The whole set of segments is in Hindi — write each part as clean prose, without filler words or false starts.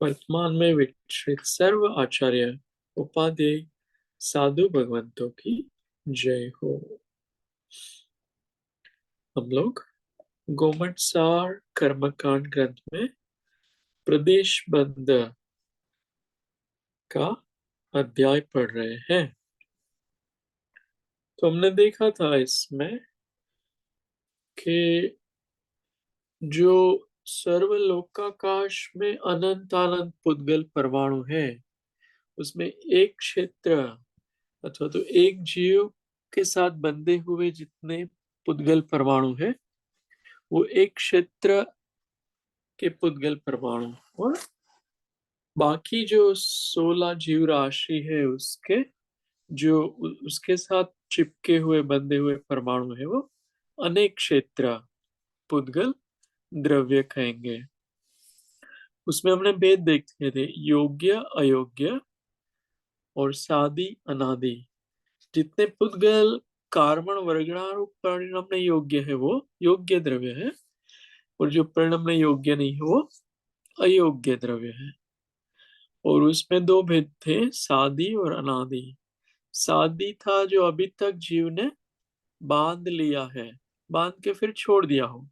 वर्तमान में विकसित सर्व आचार्य उपाध्याय साधु भगवंतों की जय हो। हम लोग गोमट सार कर्मकांड ग्रंथ में प्रदेश बंद का अध्याय पढ़ रहे हैं। तो हमने देखा था इसमें कि जो सर्वलोकाकाश में अनंत अनंत पुद्गल परमाणु है, उसमें एक क्षेत्र अथवा तो एक जीव के साथ बंधे हुए जितने पुद्गल परमाणु है, वो एक क्षेत्र के पुद्गल परमाणु, और बाकी जो 16 जीव राशि है उसके जो उसके साथ चिपके हुए बंधे हुए परमाणु है, वो अनेक क्षेत्र पुद्गल द्रव्य कहेंगे। उसमें हमने भेद देखे थे, योग्य अयोग्य और सादी अनादि। जितने पुद्गल कार्बन वर्गणारूप परिणम्य योग्य है वो योग्य द्रव्य है, और जो परिणम्य योग्य नहीं है वो अयोग्य द्रव्य है। और उसमें दो भेद थे, सादी और अनादि। सादी था जो अभी तक जीव ने बांध लिया है, बांध के फिर छोड़ दिया हो,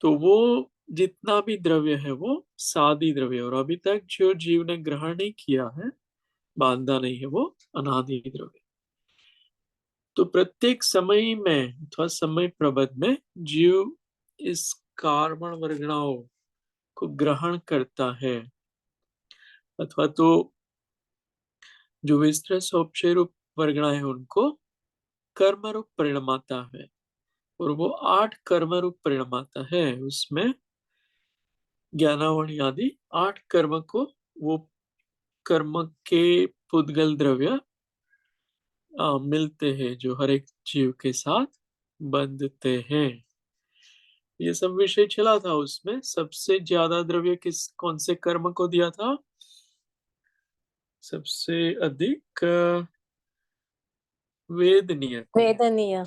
तो वो जितना भी द्रव्य है वो सादी द्रव्य। और अभी तक जो जीव ने ग्रहण नहीं किया है, बांधा नहीं है, वो अनादि द्रव्य। तो प्रत्येक समय में अथवा समय प्रबंध में जीव इस कार्बन वर्गणाओं को ग्रहण करता है, अथवा तो जो विस्तृत सोपचे रूप वर्गणाएं हैं उनको कर्म रूप परिणमाता है। और वो 8 कर्म रूप परिणमाता है। उसमें ज्ञानावणी आदि 8 कर्म को वो कर्म के पुद्गल द्रव्य मिलते हैं, जो हर एक जीव के साथ बंधते हैं। ये सब विषय चला था। उसमें सबसे ज्यादा द्रव्य किस कौन से कर्म को दिया था? सबसे अधिक वेदनीय को। वेदनीय,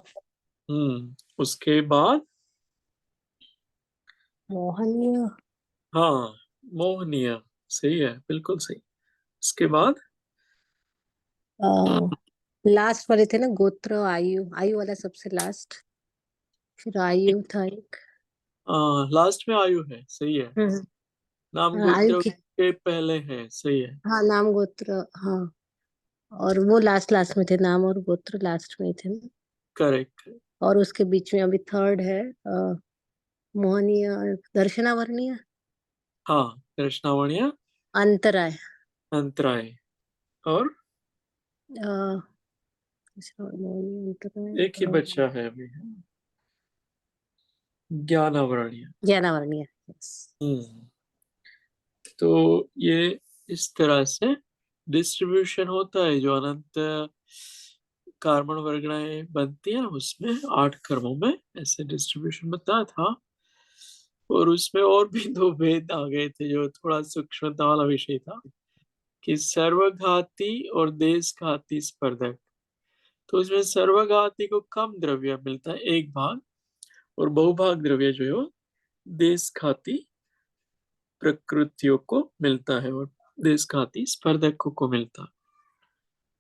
उसके बाद मोहनीय, हाँ, मोहनीय। सही है, बिल्कुल सही। इसके बाद लास्ट वाले थे ना, गोत्र, आयु। आयु वाला सबसे लास्ट, फिर आयु था एक। लास्ट में आयु है, सही है। नाम आयु गोत्र की, के पहले है, सही है। हाँ, नाम गोत्र, हाँ। और वो लास्ट लास्ट में थे, नाम और गोत्र लास्ट में थे ना। करेक्ट। और उसके बीच में अभी थर्ड है मोहनीय, दर्शनावरणीय, हाँ, कृष्णावणिया, अंतराय। अंतराय। और अ, मोहनीय, अंतराय एक ही और बच्चा है अभी, ज्ञानावरणिया। ज्ञानावरणीय। यस। हम्म तो ये इस तरह से डिस्ट्रीब्यूशन होता है। जो अनंत कार्बन वर्गणाएं बनती है उसमें 8 कर्मों में ऐसे डिस्ट्रीब्यूशन बताया था। और उसमें और भी दो भेद आ गए थे, जो थोड़ा सूक्ष्मता वाला विषय था, कि सर्वघाती और देशघाती स्पर्धक। तो उसमें सर्वघाती को कम द्रव्य मिलता है, एक भाग, और बहुभाग द्रव्य जो है वो देशघाती प्रकृतियों को मिलता है, और देशघाती स्पर्धकों को मिलता है।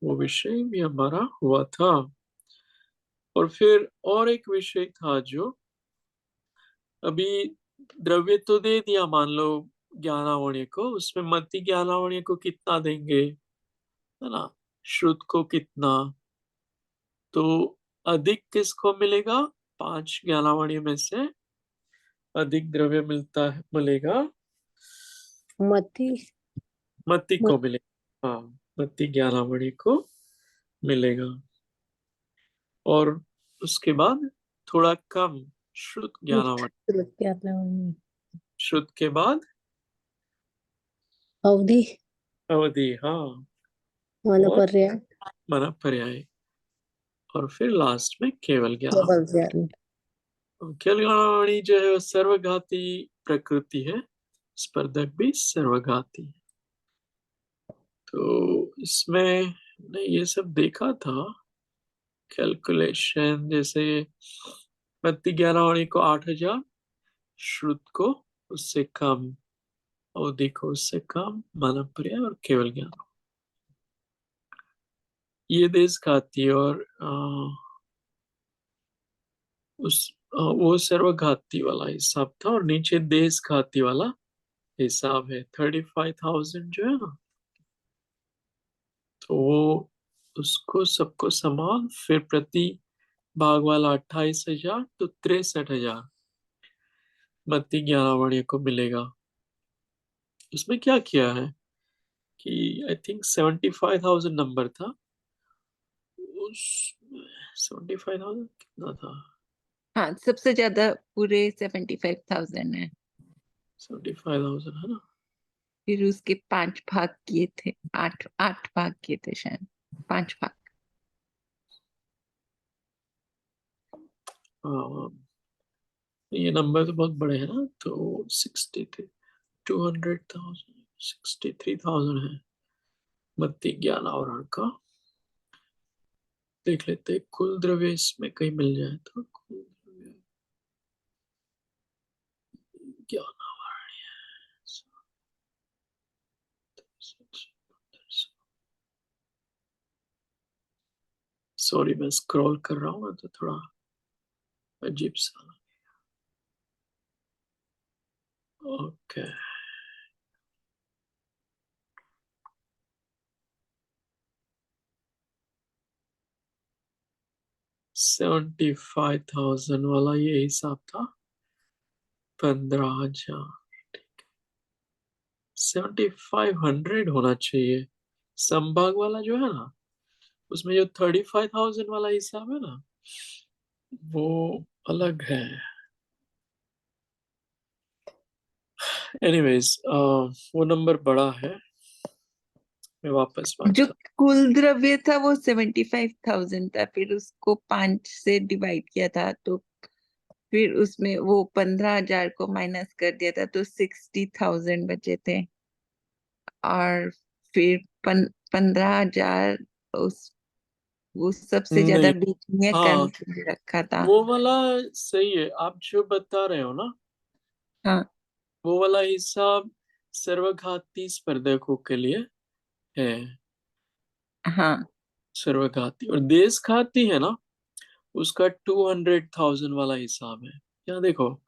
वो विषय भी हमारा हुआ था। और फिर और एक विषय था, जो अभी द्रव्य तो दे दिया मान लो ज्ञानावण्य को, उसमें मति ज्ञानावण्य को कितना देंगे, है ना, श्रुत को कितना। तो अधिक किसको मिलेगा? 5 ज्ञानावण्य में से अधिक द्रव्य मिलता है, मिलेगा मति, मति को मिलेगा। हाँ, मति ज्ञानावणी को मिलेगा। और उसके बाद थोड़ा कम श्रुत ज्ञानावणी। श्रुत के बाद अवधि, अवधि, हाँ। और मनपर्य, मन पर्याय। और फिर लास्ट में केवल ज्ञानावणी। केवल ज्ञान। केवल ज्ञानावणी जो है वो सर्वघाती प्रकृति है, स्पर्धक भी सर्वघाती है। तो इसमें हमने ये सब देखा था, कैलकुलेशन जैसे प्रति ज्ञानावणी को 8000, श्रुत को उससे कम अवधि को उससे कम, मानव पर्याय और केवल ज्ञान। ये देश घाती और वो सर्वघाती वाला हिसाब था, और नीचे देश घाती वाला हिसाब है 35,000 जो है ना, तो वो उसको सबको समान, फिर प्रति भाग वाला 28,000, तो 63,000 मत्ती ज्ञानावर्ण को मिलेगा। उसमें क्या किया है कि आई थिंक 75,000 नंबर था, उस 75,000 कितना था, हाँ, सबसे ज्यादा पूरे 75,000 है। 75,000 है ना। फिर उसके 5 भाग किए थे, 8 भाग किए थे शायद, 5 भाग। हाँ, ये नंबर तो बहुत बड़े हैं ना, तो 63, 200,000, 63,000 है मत्ती ज्ञानावरण का। देख लेते हैं कुल द्रव्य इसमें कहीं मिल जाए तो। कुल द्रव्य ज्ञानावरण, सॉरी मैं स्क्रॉल कर रहा हूँ तो थोड़ा अजीब सा। ओके, 75,000 वाला ये हिसाब था, 15,000, 7,500 होना चाहिए। संभाग वाला जो है ना, उसमें जो 35,000 वाला हिसाब है ना, वो अलग है। एनीवेज, वो नंबर बड़ा है। मैं वापस बात जो कर। कुल द्रव्य था वो 75,000 था, फिर उसको 5 से डिवाइड किया था, तो फिर उसमें वो 15,000 को माइनस कर दिया था, तो 60,000 बचे थे। और फिर 15,000 उस वो सबसे ज्यादा नहीं, बीच में हाँ, कर्म के लिए रखा था। वो वाला सही है, आप जो बता रहे हो ना, हाँ वो वाला हिसाब सर्वघाती स्पर्धकों के लिए है। हाँ। सर्वघाती और देशघाती है ना, उसका 200,000 वाला हिसाब है। यहाँ देखो,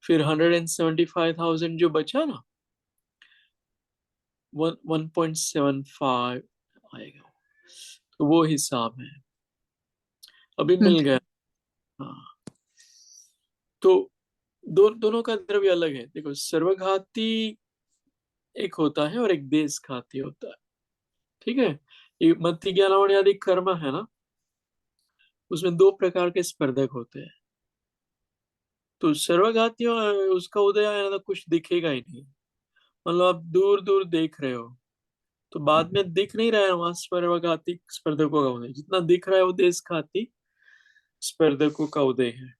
फिर 175,000 जो बचा ना, 1.75 आएगा, तो वो हिसाब है। अभी मिल गया। हाँ, तो दोनों का द्रव्य अलग है। देखो, सर्वघाती एक होता है और एक देशघाती होता है। ठीक है, ये मत्ती ज्ञानावरण आदि कर्म है ना, उसमें दो प्रकार के स्पर्धक होते हैं। तो सर्वघाती उसका उदय है ना, तो कुछ दिखेगा ही नहीं। मतलब आप दूर दूर देख रहे हो, तो बाद में दिख नहीं रहा है वहां सर्वघाती स्पर्धकों का उदय, जितना दिख रहा है वो देशघाती स्पर्धकों का उदय है,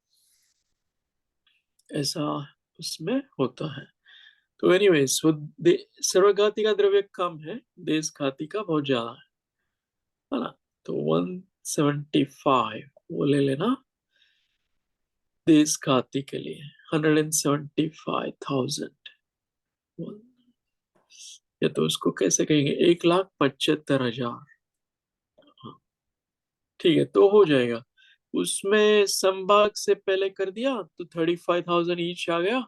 ऐसा उसमें होता है। तो एनीवेज, वो सर्वघाती का द्रव्य कम है, देशघाती का बहुत ज्यादा है ना। तो 175 वो ले लेना देशघाती के लिए, 175,000। या तो उसको कैसे कहेंगे, 1,75,000। हाँ, ठीक है, तो हो जाएगा। उसमें संभाग से पहले कर दिया तो 35,000 ईच आ गया,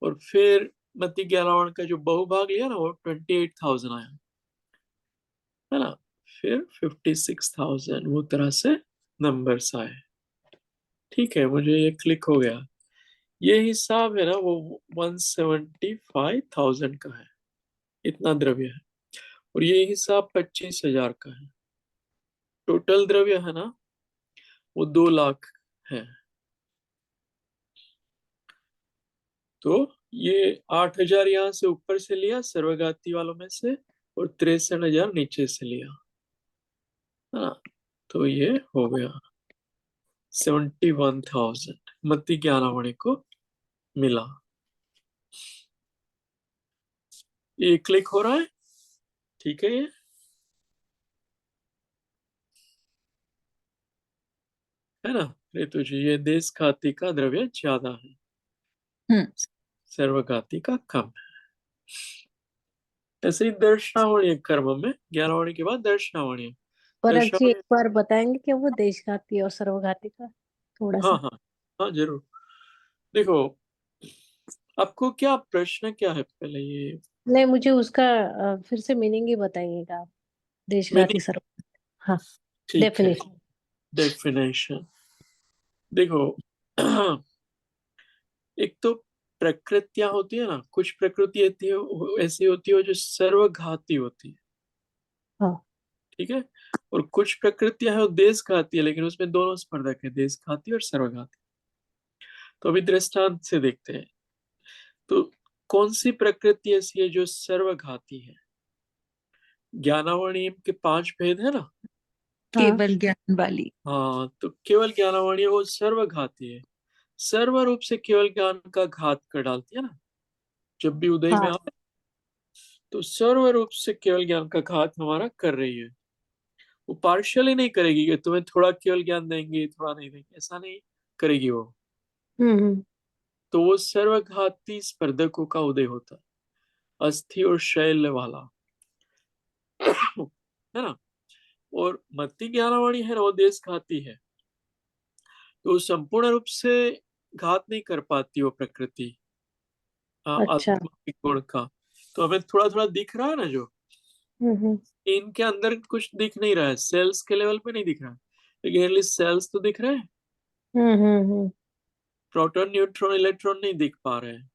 और फिर मत्ती ज्ञानावरण का जो बहुभाग लिया ना, वो 28,000 आया, है ना। फिर 56,000 वो तरह से नंबर्स आए। ठीक है, मुझे ये क्लिक हो गया। ये हिसाब है ना, वो 175,000 का है, इतना द्रव्य है। और ये हिसाब 25,000 का है। टोटल द्रव्य है ना, वो 2 लाख है। तो ये 8,000 यहाँ से ऊपर से लिया सर्वघाती वालों में से, और 63,000 नीचे से लिया, है ना। तो ये हो गया 71,000 मत्ती ज्ञानावणी को मिला। ये क्लिक हो रहा है, ठीक है। ये है ना, ऋतु जी, ये देशघाती का द्रव्य ज्यादा है, हम्म। सर्वघाती का कम है। ऐसे ही दर्शनावणी कर्म में ज्ञानावणी के बाद दर्शनावणी। परख जी, एक दर्शनावणी, बार बताएंगे क्या वो देशघाती और सर्वघाती का थोड़ा हाँ सा? हाँ हाँ जरूर। देखो, आपको क्या प्रश्न क्या है पहले ये नहीं, मुझे उसका फिर से मीनिंग ही बताइएगा आप। देशघाती मीनिंग? सर्व, हाँ, ठीक है, डेफिनेशन। डेफिनेशन। देखो, एक तो प्रकृतियां होती है ना, कुछ प्रकृति ऐसी होती है जो सर्वघाती होती है, हाँ ठीक है। और कुछ प्रकृतियां है वो देशघाती है, लेकिन उसमें दोनों स्पर्धक है, देशघाती और सर्वघाती। तो अभी दृष्टांत से देखते हैं। तो कौन सी प्रकृति ऐसी है जो सर्वघाती है? ज्ञानावणी के 5 भेद है ना। हाँ केवल ज्ञान वाली। हाँ, तो केवल ज्ञानावणी वो सर्वघाती है, सर्व रूप से केवल ज्ञान का घात कर डालती है ना। जब भी उदय में हाँ। आए तो सर्व रूप से केवल ज्ञान का घात हमारा कर रही है। वो पार्शियली नहीं करेगी कि तुम्हें थोड़ा केवल ज्ञान देंगे थोड़ा नहीं देंगे, ऐसा नहीं करेगी वो। हम्म। तो वो सर्वघाती स्पर्धकों का उदय होता है, अस्थि और शैल वाला, है ना। और मत्ती ज्ञानावाणी है ना, वो देशघाती है, तो वो संपूर्ण रूप से घात नहीं कर पाती वो प्रकृति, हाँ, अच्छा। आत्मा गुण का। तो हमें थोड़ा थोड़ा दिख रहा है ना, जो हम्म। इनके अंदर कुछ दिख नहीं रहा है, सेल्स के लेवल पे नहीं दिख रहा है, लेकिन एटलीस्ट सेल्स तो दिख रहे हैं। हम्म। प्रोटॉन न्यूट्रॉन इलेक्ट्रॉन नहीं दिख पा रहे हैं।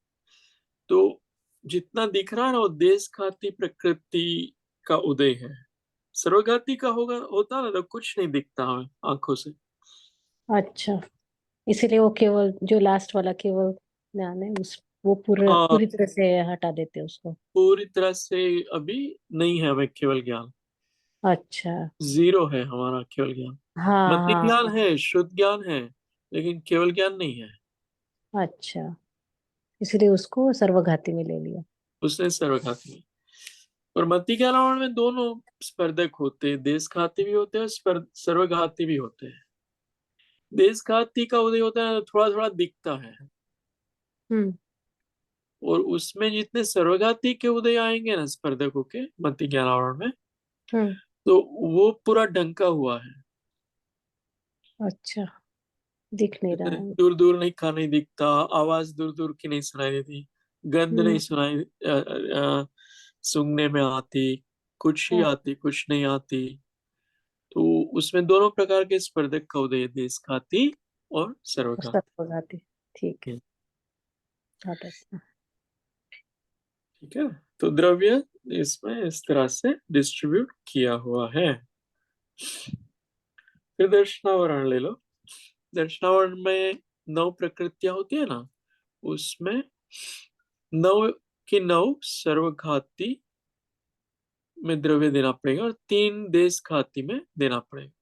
तो जितना दिख रहा है ना, वो देशघाती प्रकृति का उदय है। सर्वघाती का होगा होता ना तो कुछ नहीं दिखता हमें आंखों से। अच्छा, इसीलिए वो केवल जो लास्ट वाला केवल ज्ञान है उस वो पूरा हाँ, पूरी तरह से हटा देते हैं उसको। पूरी तरह से अभी नहीं है हमें केवल ज्ञान, अच्छा। जीरो है हमारा केवल ज्ञान। हाँ मति हाँ ज्ञान हाँ। है, शुद्ध ज्ञान है, लेकिन केवल ज्ञान नहीं है। अच्छा, इसलिए उसको सर्वघाती में ले लिया। उसने सर्वघाती में। और मति के अलावा में दोनों स्पर्धक होते हैं, देशघाती भी होते हैं और सर्वघाती भी होते हैं। देशघाती का उदय होता है तो थोड़ा थोड़ा दिखता है, हम्म और उसमें जितने सर्वघाती के उदय आएंगे ना स्पर्धकों के मति ज्ञानावरण में, हम्म। तो वो पूरा ढंका हुआ है। अच्छा, दिख नहीं रहा जैसे है। दूर दूर नहीं का नहीं दिखता, आवाज दूर दूर की नहीं सुनाई देती, गंध नहीं हम्म। सुनाई सूंघने में आती, कुछ ही हाँ, आती कुछ नहीं आती। तो उसमें दोनों प्रकार के स्पर्धक का उदय है, देशघाती और और सर्वघाती। सर्वघाती। ठीक है, got it। ठीक है। तो द्रव्य इसमें इस तरह से डिस्ट्रीब्यूट किया हुआ है। फिर दर्शनावरण ले लो। दर्शनावरण में 9 प्रकृतियां होती है ना, उसमें 9 की 9 सर्वघाती में द्रव्य देना पड़ेगा और 3 देशघाती में देना पड़ेगा।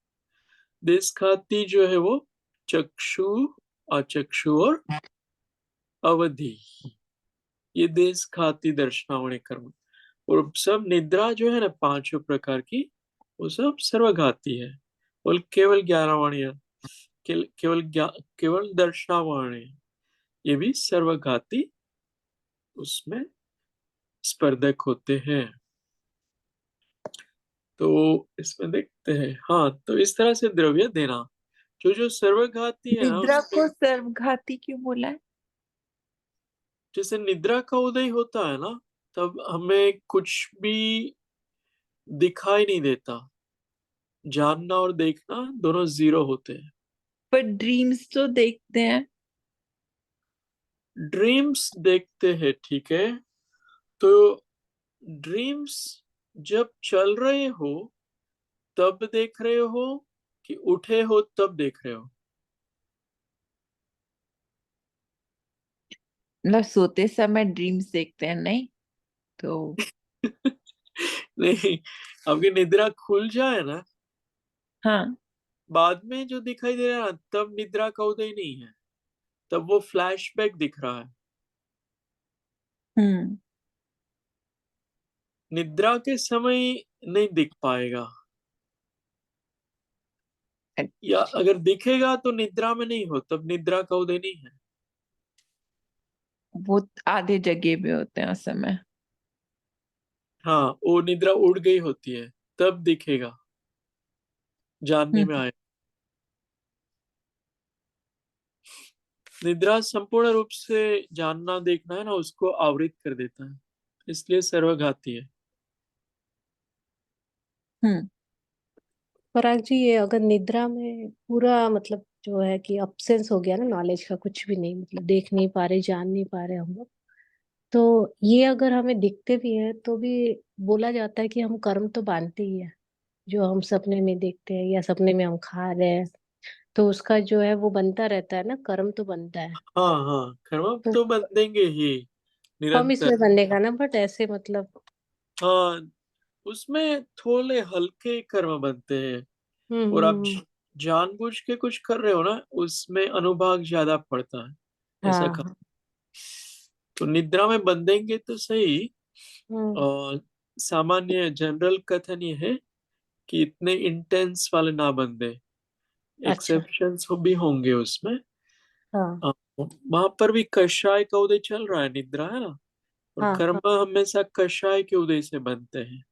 देशघाती जो है वो चक्षु, अचक्षु और अवधि, ये देशघाती दर्शनावणी कर्म। और सब निद्रा जो है ना, पांचों प्रकार की, वो सब सर्वघाती है। और केवल 11 वाणियां, केवल दर्शनावणी, ये भी सर्वघाती उसमें स्पर्धक होते हैं। तो इसमें देखते हैं, हाँ, तो इस तरह से द्रव्य देना, जो जो सर्वघाती है ना निद्रा उसमें। को सर्वघाती क्यों बोला है? जैसे निद्रा का उदय होता है ना, तब हमें कुछ भी दिखाई नहीं देता, जानना और देखना दोनों जीरो होते हैं। पर ड्रीम्स तो देखते हैं। ड्रीम्स देखते हैं, ठीक है। तो ड्रीम्स जब चल रहे हो तब देख रहे हो, कि उठे हो तब देख रहे हो? मतलब सोते समय ड्रीम्स देखते हैं, नहीं तो? नहीं, आपकी निद्रा खुल जाए ना, हाँ। बाद में जो दिखाई दे रहा है ना, तब निद्रा का उदय नहीं है, तब वो फ्लैशबैक दिख रहा है। हम्म। निद्रा के समय नहीं दिख पाएगा, या अगर दिखेगा तो निद्रा में नहीं हो, तब निद्रा का उदय नहीं है। वो आधे जगह में होते हैं उस समय। हाँ, वो निद्रा उड़ गई होती है तब दिखेगा, जानने में हम्म आए। निद्रा संपूर्ण रूप से जानना देखना है ना, उसको आवृत कर देता है, इसलिए सर्वघाती है। हम्म पराग जी, ये अगर निद्रा में पूरा मतलब जो है कि अब्सेंस हो गया ना नॉलेज का, कुछ भी नहीं, मतलब देख नहीं पा रहे, जान नहीं पा रहे हम लोग, तो ये अगर हमें दिखते भी है तो भी बोला जाता है कि हम कर्म तो बांधते ही है। जो हम सपने में देखते हैं या सपने में हम खा रहे हैं, तो उसका जो है वो बनता रहता है ना, कर्म तो बनता है। हाँ हाँ, कर्म तो तो बंधेंगे ही कम निरंतर। इसमें बनेगा ना, बट ऐसे मतलब। हाँ, उसमें थोड़े हल्के कर्म बनते हैं। हम्म और आप हम्म, जानबूझ के कुछ कर रहे हो ना, उसमें अनुभाग ज्यादा पड़ता है, ऐसा हाँ कर। तो निद्रा में बंधेंगे तो सही। हम्म, और सामान्य जनरल कथन ये है कि इतने इंटेंस वाले ना बंधे, अच्छा, एक्सेप्शंस भी होंगे उसमें। हाँ वहां पर भी कषाय का उदय चल रहा है, निद्रा है ना। और हाँ कर्म हाँ हमेशा कषाय के उदय से बनते हैं।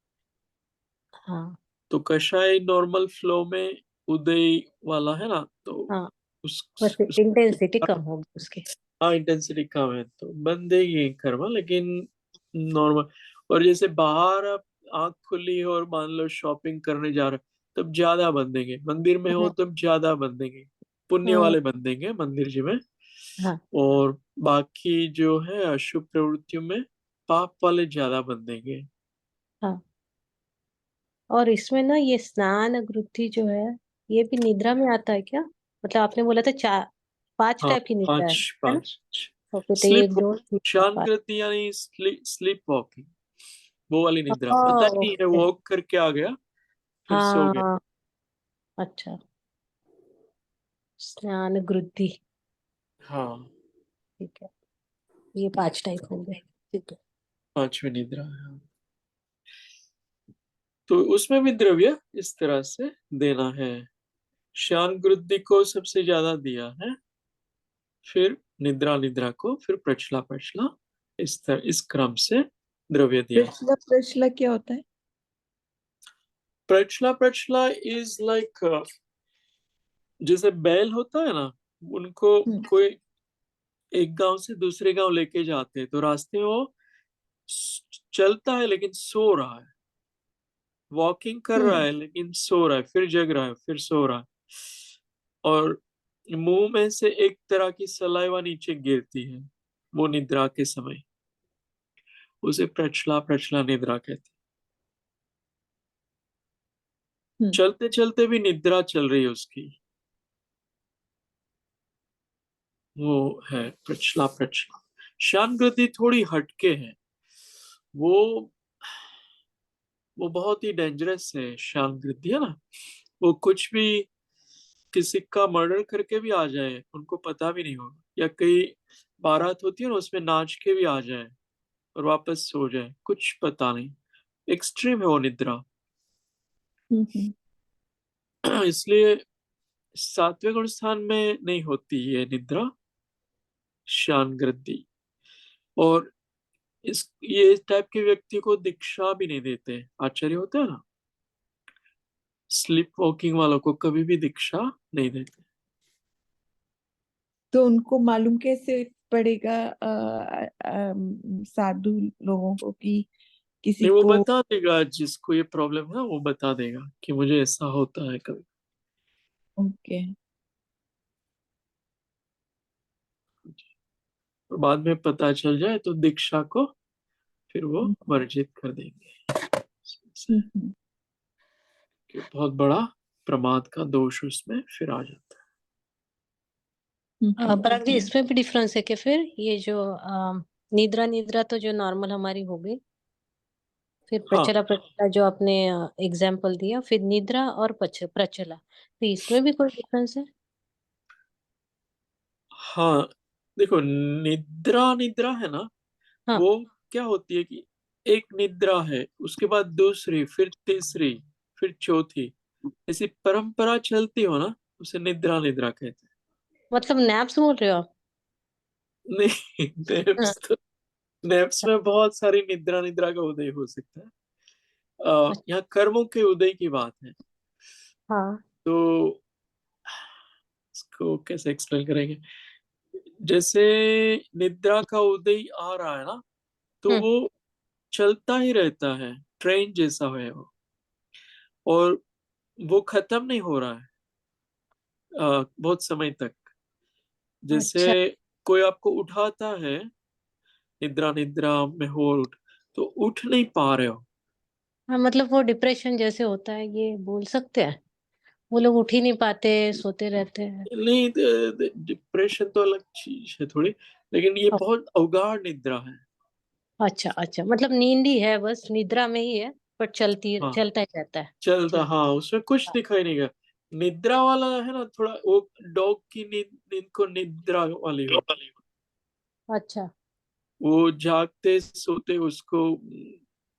हाँ तो कषाय नॉर्मल फ्लो में उदय वाला है ना, तो हाँ, बस उस इंटेंसिटी कम होगी उसकी। हाँ, इंटेंसिटी कम है तो बंदेगी कर्म, लेकिन नॉर्मल। और जैसे बाहर आप आंख खुली हो और मान लो शॉपिंग करने जा रहे हो, तब ज्यादा बंदेंगे। मंदिर में हो हम्म तब ज्यादा बंदेंगे, पुण्य हम्म, वाले बंदेंगे मंदिर जी में। हाँ और बाकी जो है अशुभ प्रवृत्तियों में पाप वाले ज्यादा बंदेंगे। हाँ। और इसमें ना ये स्नान अगुत्थी जो है, ये भी निद्रा में आता है क्या? मतलब आपने बोला था चार, पांच हाँ, टाइप की निद्रा पांच है ना? पांच। ओके, तो ये स्लीप एक दो वॉकिंग, तीन चार पाँच। शांत यानी स्लीप वॉकिंग, वो वाली निद्रा पता नहीं है, ओके, वॉक करके आ गया फिर सो गया। हाँ, अच्छा, स्नान अगुत्थी, हाँ, ठीक है, ये पांच टाइप हो गए, ठीक है। पांचवी निद्रा है। तो उसमें भी द्रव्य इस तरह से देना है। श्यान वृद्धि को सबसे ज्यादा दिया है, फिर निद्रा निद्रा को, फिर प्रचला प्रचला, इस क्रम से द्रव्य दिया। प्रश्न प्रश्न क्या होता है? प्रचला प्रचला इज लाइक, जैसे बैल होता है ना, उनको हम्म कोई एक गांव से दूसरे गांव लेके जाते हैं, तो रास्ते में वो चलता है लेकिन सो रहा है, वॉकिंग कर रहा हम्म है लेकिन सो रहा है, फिर जग रहा है, फिर सो रहा है। और मुंह में से एक तरह की सलाइवा नीचे गिरती है, वो निद्रा के समय, उसे प्रचला प्रचला निद्रा कहते हैं। हम्म चलते चलते भी निद्रा चल रही है उसकी, वो है प्रचला प्रचला। शान गति थोड़ी हटके है, वो वो बहुत ही डेंजरस है शान गति, है ना। वो कुछ भी, किसी का मर्डर करके भी आ जाए उनको पता भी नहीं होगा, या कई बारात होती है ना, उसमें नाच के भी आ जाए और वापस सो जाए, कुछ पता नहीं। एक्सट्रीम है वो निद्रा। हम्म इसलिए सात्विक गुण स्थान में नहीं होती है निद्रा, शान गृद्धि। और इस ये टाइप के व्यक्ति को दीक्षा भी नहीं देते, आश्चर्य होता है ना। स्लीप वॉकिंग वालों को कभी भी दीक्षा नहीं देते। तो उनको मालूम कैसे पड़ेगा साधु लोगों को कि किसी नहीं, वो को? बता देगा, जिसको ये प्रॉब्लम है ना, वो बता देगा कि मुझे ऐसा होता है कभी। ओके। और बाद में पता चल जाए तो दीक्षा को फिर वो हम्म वर्जित कर देंगे। हम्म कि बहुत बड़ा प्रमाद का दोष उसमें फिर आ जाता हम्म पराग जी, इसमें भी डिफरेंस है क्या फिर? ये जो निद्रा निद्रा तो जो नॉर्मल हमारी हो गई, फिर है। हाँ प्रचला प्रचला जो आपने एग्जाम्पल दिया, फिर निद्रा और प्रचला, तो इसमें भी कोई डिफरेंस है? हाँ, देखो, निद्रा निद्रा है ना, हाँ, वो क्या होती है कि एक निद्रा है, उसके बाद दूसरी, फिर तीसरी, फिर चौथी, ऐसी परंपरा चलती हो ना, उसे निद्रा निद्रा कहते मतलब नैप्स बोल रहे हो आप? हैं। नहीं, हाँ, names तो नेप्स में बहुत सारी निद्रा निद्रा का उदय हो सकता है। अच्छा, यहाँ कर्मों के उदय की बात है। हाँ। तो इसको कैसे एक्सप्लेन करेंगे? जैसे निद्रा का उदय आ रहा है ना, तो हम्म। वो चलता ही रहता है, ट्रेन जैसा है वो, और वो खत्म नहीं हो रहा है बहुत समय तक। जैसे अच्छा। कोई आपको उठाता है, निद्रा निद्रा में हो और तो उठ नहीं पा रहे हो। हाँ, मतलब वो डिप्रेशन जैसे होता है, ये बोल सकते हैं। वो लोग उठ ही नहीं पाते, सोते रहते हैं। नहीं, डिप्रेशन तो अलग चीज है थोड़ी, लेकिन ये बहुत अवगाढ़ निद्रा है। अच्छा अच्छा, मतलब नींद ही है, बस निद्रा में ही है, पर हाँ, चलता ही रहता है। चलता, ठीक। हाँ, उसमें कुछ दिखाई नहीं गया। निद्रा वाला है ना, थोड़ा वो डॉग की नींद, नींद को निद्रा वाली होती। अच्छा वो जागते सोते उसको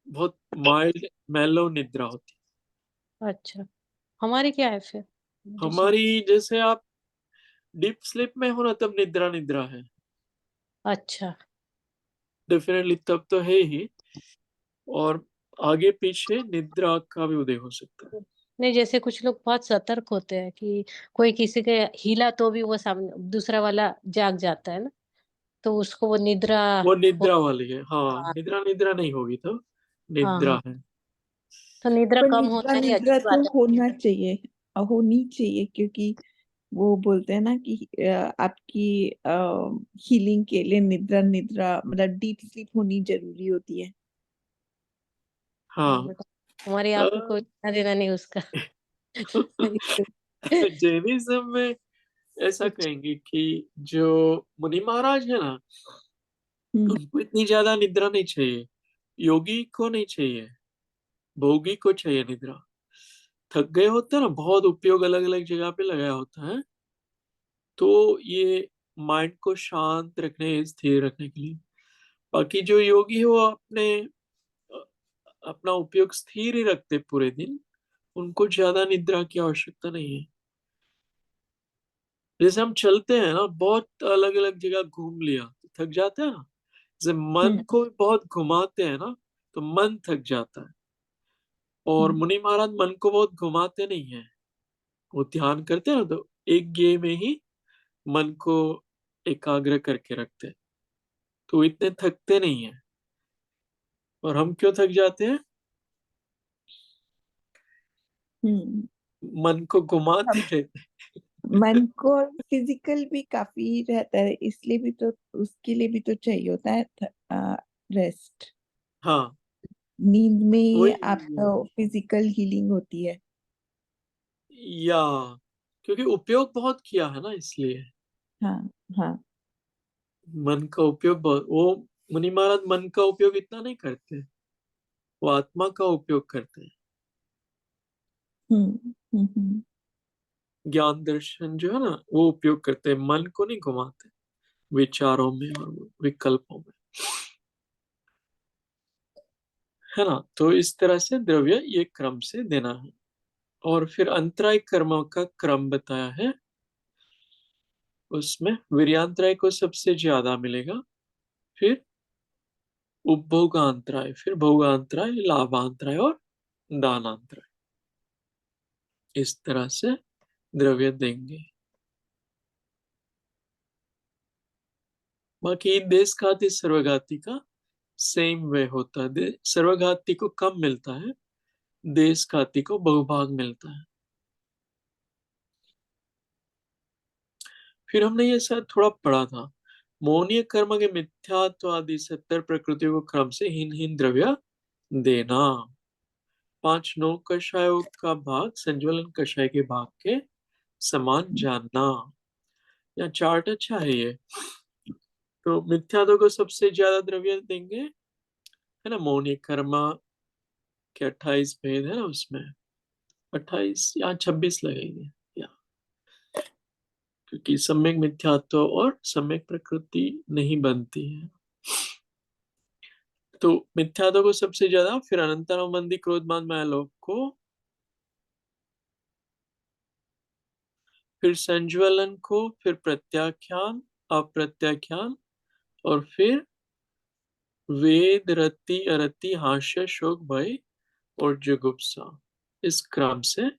बहुत माइल्ड मेलो निद्रा होती। अच्छा। हमारी क्या है फिर? मुझे समझ। हमारी जैसे आप डीप स्लीप में हो ना, तब निद्रा निद्रा है, अच्छा। डेफिनेटली तब तो है ही। और आगे पीछे निद्रा का भी उदय हो सकता है। नहीं, जैसे कुछ लोग बहुत सतर्क होते हैं कि कोई किसी के हिला तो भी वो सामने दूसरा वाला जाग जाता है ना, तो उसको वो निद्रा वो हो। निद्रा वाली है, हाँ, हाँ निद्रा निद्रा नहीं होगी तो हाँ हाँ। निद्रा है। तो निद्रा पर कम निद्रा होना ही निद्रा अच्छी तो बात है। होना चाहिए, होनी चाहिए, क्योंकि वो बोलते हैं ना कि आपकी हीलिंग के लिए निद्रा निद्रा मतलब डीप स्लीप होनी जरूरी होती है। हाँ। बेटा, हमारे यहाँ पे कोई अ, लेना देना नहीं उसका। जैनिज्म में ऐसा कहेंगे कि जो मुनि महाराज है ना, हम्म उनको इतनी ज्यादा निद्रा नहीं चाहिए, योगी को नहीं चाहिए, भोगी को चाहिए निद्रा। थक गए होते हैं ना, बहुत उपयोग अलग अलग जगह पे लगाया होता है, तो ये माइंड को शांत रखने, स्थिर रखने के लिए। बाकी जो योगी है वो अपना उपयोग स्थिर ही रखते पूरे दिन, उनको ज्यादा निद्रा की आवश्यकता नहीं है। जैसे हम चलते हैं ना, बहुत अलग अलग जगह घूम लिया तो थक जाते हैं ना, जैसे मन हम्म को भी बहुत घुमाते हैं ना, तो मन थक जाता है। और हम्म मुनि महाराज मन को बहुत घुमाते नहीं है, वो ध्यान करते हैं ना, तो एक ये में ही मन को एकाग्र करके रखते हैं, तो इतने थकते नहीं है। और हम क्यों थक जाते हैं? हम्म। मन को घुमाते रहते मन को फिजिकल भी काफी रहता है, इसलिए भी तो, उसके लिए भी तो चाहिए होता है रेस्ट। हाँ, नींद में ही वही। आपका फिजिकल हीलिंग होती है। या क्योंकि उपयोग बहुत किया है ना, इसलिए हाँ हाँ। मन का उपयोग बहुत, वो मुनि महाराज मन का उपयोग इतना नहीं करते, वो आत्मा का उपयोग करते हैं। हम्म। ज्ञान दर्शन जो है ना, वो उपयोग करते हैं, मन को नहीं घुमाते विचारों में और विकल्पों में, है ना। तो इस तरह से द्रव्य ये क्रम से देना है। और फिर अंतराय कर्मों का क्रम बताया है, उसमें वीर्यांतराय को सबसे ज्यादा मिलेगा, फिर उपभोगांतराय, फिर भोगांतराय, लाभांतराय और दानांतराय, इस तरह से द्रव्य देंगे। बाकी देश खाती सर्वघाती का सेम वे होता है, सर्वघाती को कम मिलता है, देश खाती को बहुभाग मिलता है। फिर हमने ये शायद थोड़ा पढ़ा था, मोहनीय कर्म के मिथ्यात्व आदि 70 प्रकृतियों को क्रम से हीन हीन द्रव्य देना। 5 नौ कषायों का भाग संज्वलन कषाय के भाग के समान जानना। या चार्ट अच्छा है ये। तो मिथ्यात्व को सबसे ज्यादा द्रव्य देंगे, है ना, मोहनीय कर्म के 28 भेद है ना, उसमें 28 या 26 लगेंगे, या क्योंकि सम्यक मिथ्यात्व और सम्यक प्रकृति नहीं बनती है। तो मिथ्यात्व को सबसे ज्यादा, फिर अनंतरमंदी क्रोध मान माया लोभ को, फिर संज्वलन को, फिर प्रत्याख्यान, अप्रत्याख्यान, और फिर वेद, रति, अरति, हास्य, शोक, भय और जुगुप्सा, इस क्रम से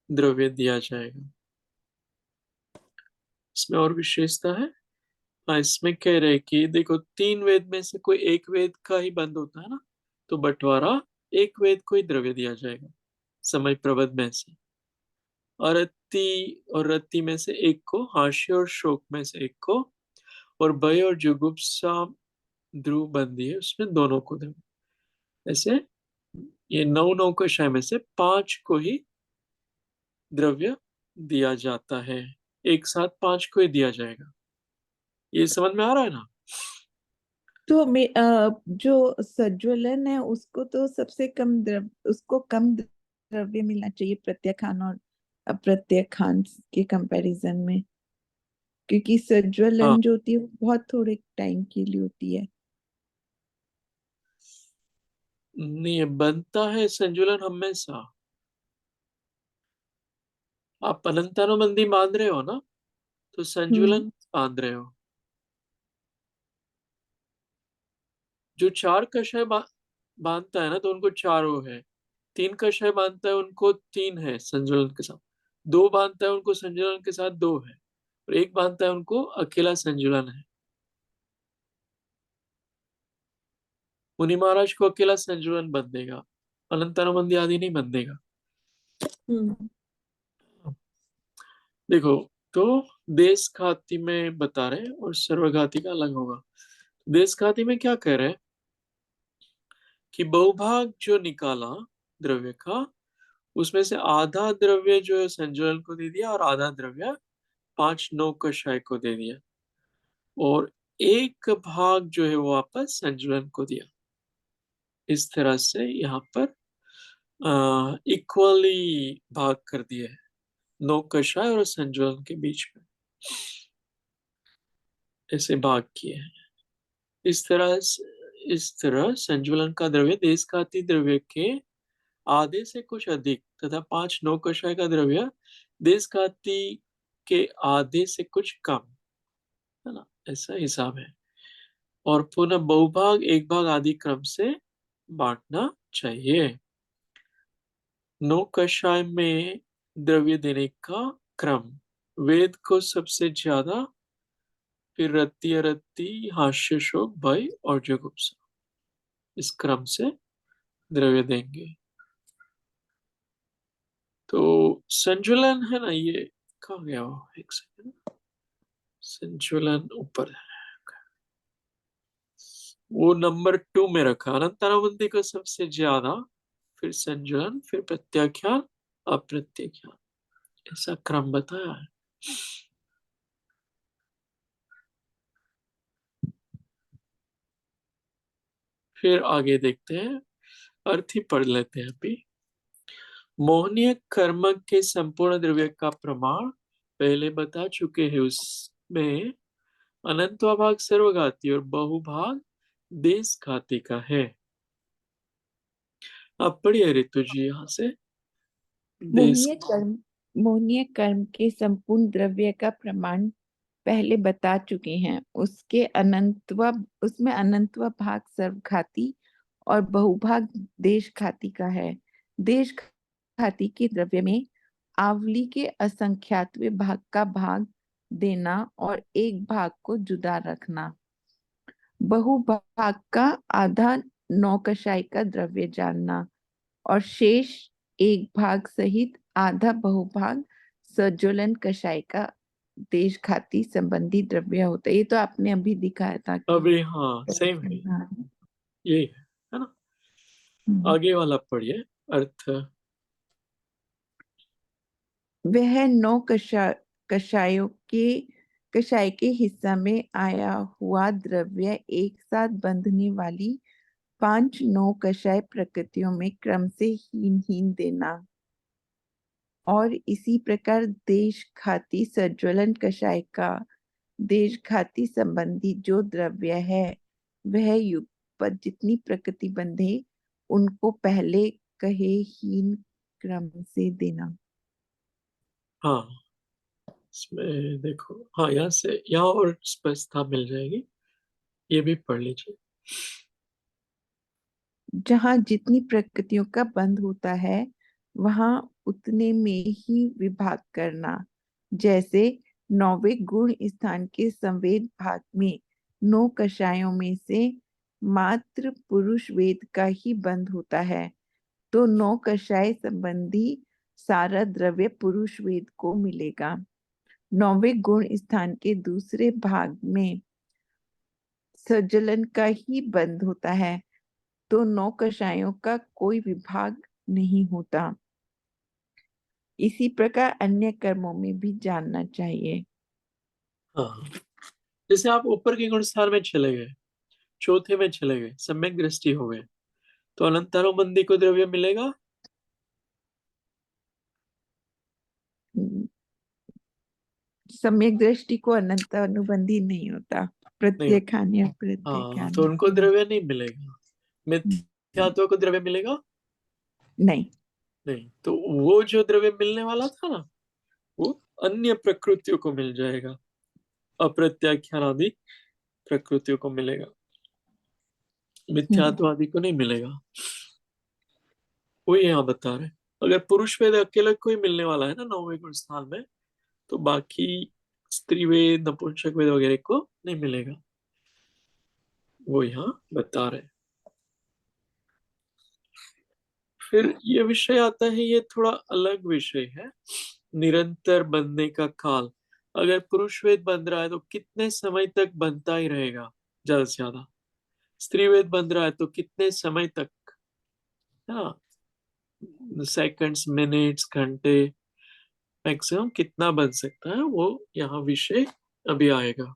द्रव्य दिया जाएगा। इसमें और विशेषता है। हाँ, इसमें कह रहे कि देखो, 3 वेद में से कोई एक वेद का ही बंद होता है ना, तो बंटवारा एक वेद को ही द्रव्य दिया जाएगा समय प्रबंध में से। अरति और रति में से एक को, हास्य और शोक में से एक को, और भय और जुगुप्सा ध्रुव बंदी है उसमें दोनों को द्रव्य। ऐसे ये 9 कषाय में से 5 को ही द्रव्य दिया जाता है, एक साथ 5 को ही दिया जाएगा। ये समझ में आ रहा है ना? तो जो सज्वलन है उसको तो सबसे कम उसको कम द्रव्य मिलना चाहिए प्रत्याख्यान और अप्रत्याख्यान के कंपैरिजन में, क्योंकि हाँ, सज्वलन जो होती है वो बहुत थोड़े टाइम के लिए होती है। नहीं बनता है संतुलन हमेशा। आप अनंतानुबंधी बांध रहे हो ना, तो हम्म। संतुलन बांध रहे हो। जो 4 कषाय बांधता है ना, तो उनको 4 वो है। 3 कषाय बांधता है, उनको 3 है संतुलन के साथ। 2 बांधता है, उनको संतुलन के साथ 2 है। और 1 बांधता है, उनको अकेला संतुलन है। मुनि महाराज को अकेला संतुलन बंधेगा, अनंतानुबंधी आदि नहीं बंधेगा। हम्म। देखो, तो देश खाती में बता रहे हैं और सर्वघाती का अलग होगा। देश खाती में क्या कह रहे हैं कि बहुभाग जो निकाला द्रव्य का, उसमें से आधा द्रव्य जो है संजुलन को दे दिया और आधा द्रव्य 5 9 कषाय को दे दिया, और एक भाग जो है वो वापस संजुलन को दिया। इस तरह से यहाँ पर इक्वली भाग कर दिया है 9 कषाय और संजुलन के बीच में, ऐसे भाग किए हैं। इस तरह संजुलन का द्रव्य देश खाती द्रव्य के आधे से कुछ अधिक तथा 5 9 कषाय का द्रव्य देश खाती के आधे से कुछ कम, है ना, ऐसा हिसाब है। और पुनः बहुभाग एक भाग आदि क्रम से बांटना चाहिए। 9 कषाय में द्रव्य देने का क्रम, वेद को सबसे ज्यादा, फिर रति अरति, हास्य, शोक, भय और जुगुप्सा, इस क्रम से द्रव्य देंगे। तो संजुलन है ना, ये कहाँ गया वो, एक सेकंड। संजुलन ऊपर है, वो नंबर 2 में रखा। अनंतानुबंधी को सबसे ज्यादा, फिर संजुलन, फिर प्रत्याख्यान, अप्रत्याख्यान, ऐसा क्रम बताया है। फिर आगे देखते हैं, अर्थ ही पढ़ लेते हैं अभी। मोहनीय कर्म के संपूर्ण द्रव्य का प्रमाण पहले बता चुके हैं। उसमें अनंतवा भाग सर्वघाती और बहुभाग देश घाती का है। आप पढ़िए ऋतु जी यहाँ से। देश मोहनीय कर्म मोहनीय कर्म के संपूर्ण द्रव्य का प्रमाण पहले बता चुके हैं। उसमें अनंतवा भाग सर्वघाती और बहुभाग देश घाती का है। देश घाती के द्रव्य में आवली के असंख्यातवे भाग का भाग देना और एक भाग को जुदा रखना। बहुभाग का आधा नौकशाई का द्रव्य जानना और शेष एक भाग सहित आधा बहुभाग सज्जोलन कषाय का देश घाती संबंधी द्रव्य होता है। ये तो आपने अभी दिखाया था कि अभी, हाँ सेम है, हाँ। यही है ना। हम्म। आगे वाला पढ़िए, अर्थ। वह नौ कषायों के कषाय के हिस्सा में आया हुआ द्रव्य एक साथ बंधने वाली 5 नौ कषाय प्रकृतियों में क्रम से हीन हीन देना। और इसी प्रकार देश घाती सज्वलन कषाय का देश घाती संबंधी जो द्रव्य है वह युग पर जितनी प्रकृति बंधे उनको पहले कहे हीन क्रम से देना। हाँ, इसमें देखो, हाँ यहाँ से यहाँ और स्पष्टता मिल जाएगी, ये भी पढ़ लीजिए। जहाँ जितनी प्रकृतियों का बंध होता है वहां उतने में ही विभाग करना। जैसे 9वें गुण स्थान के संवेद भाग में 9 कषायों में से मात्र पुरुष वेद का ही बंध होता है, तो 9 कषाय संबंधी सारा द्रव्य पुरुष वेद को मिलेगा। 9वें गुण स्थान के दूसरे भाग में सजलन का ही बंध होता है, तो 9 कषायों का कोई विभाग नहीं होता। इसी प्रकार अन्य कर्मों में भी जानना चाहिए। हाँ, जैसे आप ऊपर के गुण स्थान में चले गए, चौथे में चले गए, सम्यक दृष्टि हो गए, तो अनंतानुबंधी को द्रव्य मिलेगा? सम्यक दृष्टि को अनंत अनुबंधी नहीं होता, नहीं होता। प्रत्येक हाँ, प्रत्येक तो उनको द्रव्य नहीं मिलेगा। मिथ्यात्व को द्रव्य मिलेगा? नहीं। नहीं, तो वो जो द्रव्य मिलने वाला था ना, वो अन्य प्रकृतियों को मिल जाएगा, अप्रत्याख्यान आदि प्रकृतियों को मिलेगा, मिथ्यात्वादि को नहीं मिलेगा। वो यहाँ बता रहे, अगर पुरुष वेद अकेले कोई मिलने वाला है ना 9वें गुण स्थान में, तो बाकी स्त्री वेद, नपुंसक वेद वगैरह को नहीं मिलेगा, वो यहाँ बता रहे। फिर ये विषय आता है, ये थोड़ा अलग विषय है, निरंतर बनने का काल। अगर पुरुष वेद बन रहा है तो कितने समय तक बनता ही रहेगा, ज्यादा से ज्यादा। स्त्री वेद बन रहा है तो कितने समय तक, हाँ, सेकंड्स, मिनट्स, घंटे, मैक्सिमम कितना बन सकता है, वो यहाँ विषय अभी आएगा।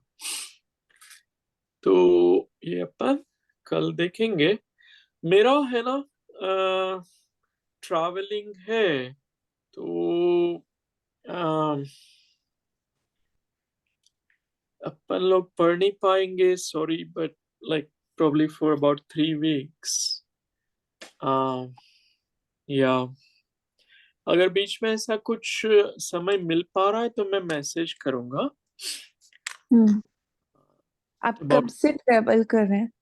तो ये अपन कल देखेंगे। मेरा है ना ट्रैवलिंग है, तो अ, अपन लोग पढ़ नहीं पाएंगे, sorry, but like probably for about 3 weeks. या अगर बीच में ऐसा कुछ समय मिल पा रहा है तो मैं मैसेज करूंगा। आप कब about से ट्रेवल कर रहे हैं?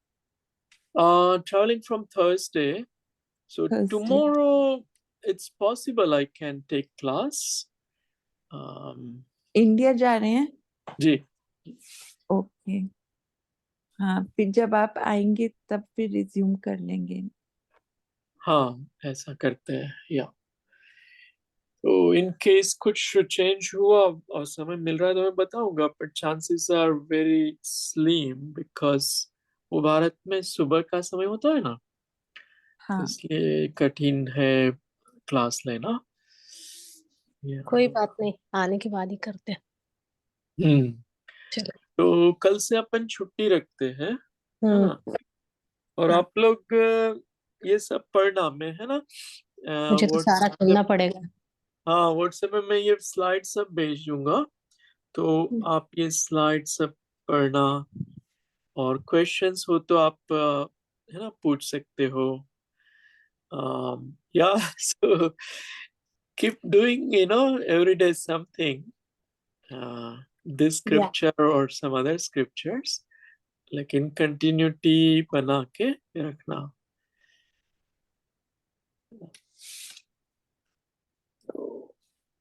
traveling from Thursday, so Thursday. tomorrow it's possible I can take class. India जा रहे हैं? जी, ओके। हाँ, फिर जब आप आएंगे तब फिर रिज्यूम कर लेंगे। हाँ, ऐसा करते हैं। या तो इन केस कुछ चेंज हुआ और समय मिल रहा है तो मैं बताऊंगा, पर chances are very slim because वो भारत में सुबह का समय होता है ना, तो हाँ, इसलिए कठिन है क्लास लेना। कोई बात नहीं, आने के बाद ही करते हैं। हम्म, चलो। तो कल से अपन छुट्टी रखते हैं, है हम्म। ना? और हाँ, आप लोग ये सब पढ़ना में, है ना? मुझे तो सारा व्हाट्सएप, सुनना पड़ेगा। हाँ, व्हाट्सएप में मैं ये स्लाइड सब भेज दूंगा, तो आप ये स्लाइड सब पढ़ना, और क्वेश्चंस हो तो आप है ना पूछ सकते हो। या so keep doing, every day something, this या scripture or some other scriptures, लेकिन कंटिन्यूटी बना के रखना। तो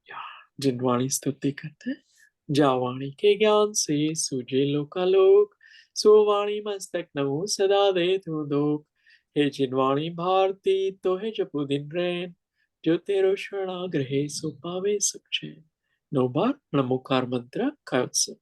या जिनवाणी स्तुति करते हैं। जावाणी के ज्ञान से सूझे लोकालोक, सो वाणी मस्तक नमो सदा दे तू दोक। हे जिनवाणी भारती तो है जपु दिन रैन, जो तेरो शरणाग्रहे सो पावे सुख चैन। 9 बार नमोकार मंत्र का उत्सव।